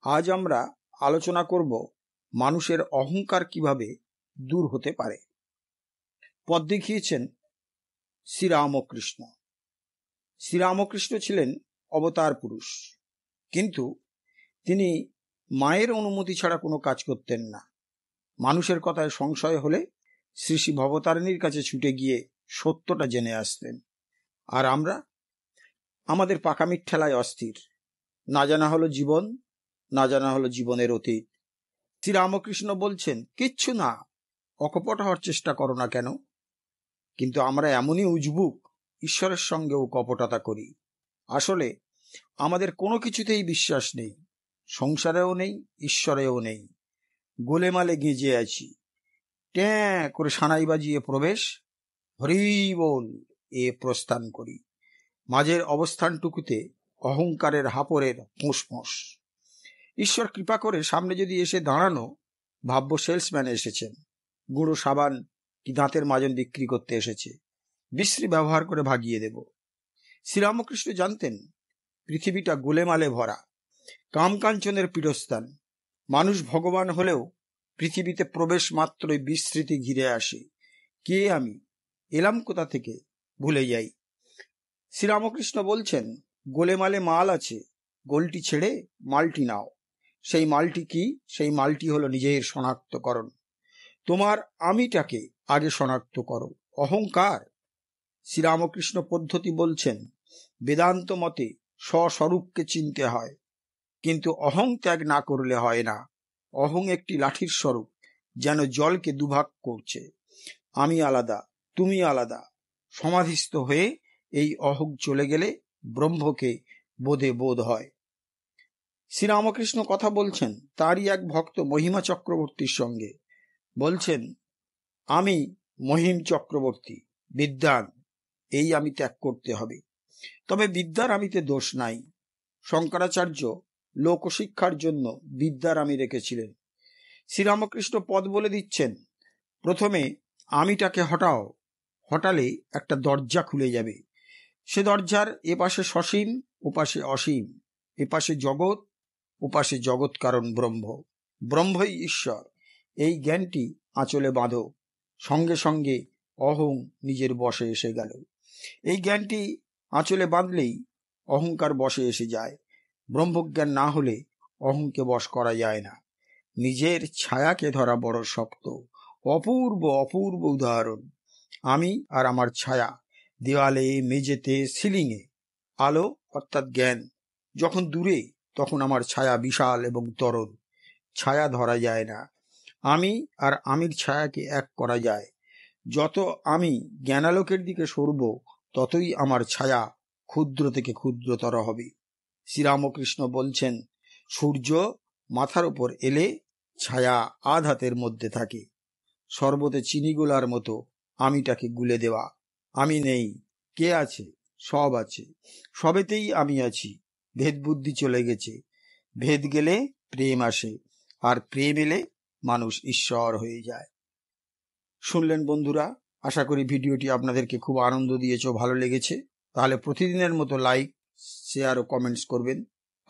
আজ আমরা আলোচনা করব মানুষের অহংকার কিভাবে দূর হতে পারে। পথ দেখিয়েছেন শ্রীরামকৃষ্ণ। শ্রীরামকৃষ্ণ ছিলেন অবতার পুরুষ, কিন্তু তিনি মায়ের অনুমতি ছাড়া কোনো কাজ করতেন না। মানুষের কথায় সংশয় হলে শ্রী শ্রী ভবতারিণীর কাছে ছুটে গিয়ে সত্যটা জেনে আসতেন। আর আমরা আমাদের পাকামির ঠেলায় অস্থির, না জানা হলো জীবন, না জানা হলো জীবনের অতীত। শ্রীরামকৃষ্ণ বলছেন, কিচ্ছু না, অকপট হওয়ার চেষ্টা করো না কেন। কিন্তু আমরা এমনই উজবুক, ঈশ্বরের সঙ্গেও কপটতা করি। আসলে আমাদের কোনো কিছুতেই বিশ্বাস নেই, সংসারেও নেই, ঈশ্বরেও নেই। গোলেমালে গেঁজে আছি। ট্যাঁ করে সানাই বাজিয়ে প্রবেশ, হরি বল এ প্রস্থান করি। মাঝের অবস্থানটুকুতে অহংকারের হাপরের ফোঁস। ঈশ্বর কৃপা করে সামনে যদি এসে দাঁড়ানো, ভাব্য সেলসম্যান এসেছেন, গুঁড়ো সাবান কি দাঁতের মাজন বিক্রি করতে এসেছে, বিশ্রী ব্যবহার করে ভাগিয়ে দেব। শ্রীরামকৃষ্ণ জানতেন পৃথিবীটা গোলেমালে ভরা, কামকাঞ্চনের পীঠস্থান। মানুষ ভগবান হলেও পৃথিবীতে প্রবেশ মাত্রই বিস্মৃতি ঘিরে আসে। কে আমি, এলাম কোথা থেকে, ভুলে যাই। শ্রীরামকৃষ্ণ বলছেন, গোলেমালে মাল আছে, গোলটি ছেড়ে মালটি নাও। সেই মালটি কি? সেই মালটি হলো নিজের শনাক্তকরণ। তোমার আমিটাকে আগে শনাক্ত করো। অহংকার, শ্রীরামকৃষ্ণ পদ্ধতি বলছেন, বেদান্ত মতে স্বস্বরূপকে চিনতে হয়, কিন্তু অহং ত্যাগ না করলে হয় না। অহং একটি লাঠির স্বরূপ, যেন জলকে দুভাগ করছে। আমি আলাদা, তুমি আলাদা। সমাধিস্থ হয়ে এই অহং চলে গেলে ব্রহ্মকে বোধে বোধ হয়। শ্রীরামকৃষ্ণ কথা বলছেন তারই এক ভক্ত মহিমা চক্রবর্তীর সঙ্গে। বলছেন, আমি মহিম চক্রবর্তী, বিদ্বান, এই আমি ত্যাগ করতে হবে। তবে বিদ্যার আমিতে দোষ নাই। শঙ্করাচার্য লোকশিক্ষার জন্য বিদ্যার আমি রেখেছিলেন। শ্রীরামকৃষ্ণ পদ বলে দিচ্ছেন, প্রথমে আমিটাকে হটাও, হটালে একটা দরজা খুলে যাবে। সে দরজার এপাশে সসীম, ওপাশে অসীম, এপাশে জগৎ, ওপাশে জগৎ কারণ ব্রহ্ম, ব্রহ্মই ঈশ্বর। এই জ্ঞানটি আঁচলে বাঁধো। সঙ্গে সঙ্গে অহং নিজের বশে এসে গেল। এই জ্ঞানটি আঁচলে বাঁধলেই অহংকার বশে এসে যায়। ব্রহ্মজ্ঞান না হলে অহংকে বশ করা যায় না। নিজের ছায়াকে ধরা বড় শক্ত। অপূর্ব অপূর্ব উদাহরণ। আমি আর আমার ছায়া, দেওয়ালে, মেঝেতে, সিলিংয়ে। আলো অর্থাৎ জ্ঞান যখন দূরে, তখন আমার ছায়া বিশাল এবং তরল। ছায়া ধরা যায় না। আমি আর আমির ছায়াকে এক করা যায়। যত আমি জ্ঞানালোকের দিকে সরব, ততই আমার ছায়া ক্ষুদ্র থেকে ক্ষুদ্রতর হবে। শ্রীরামকৃষ্ণ বলছেন, সূর্য মাথার উপর এলে ছায়া আধ হাতের মধ্যে থাকে। শরবতে চিনি গোলার মতো আমিটাকে গুলে দেওয়া। আমি নেই, কে আছে? সব আছে, সবেতেই আমি আছি। ভেদ বুদ্ধি চলে গেছে। ভেদ গেলে প্রেম আসে, আর প্রেম এলে মানুষ ঈশ্বর হয়ে যায়। শুনলেন বন্ধুরা, আশা করি ভিডিওটি আপনাদেরকে খুব আনন্দ দিয়েছে, ভালো লেগেছে। তাহলে প্রতিদিনের মতো লাইক, শেয়ার ও কমেন্টস করবেন,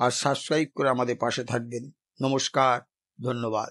আর সাবস্ক্রাইব করে আমাদের পাশে থাকবেন। নমস্কার, ধন্যবাদ।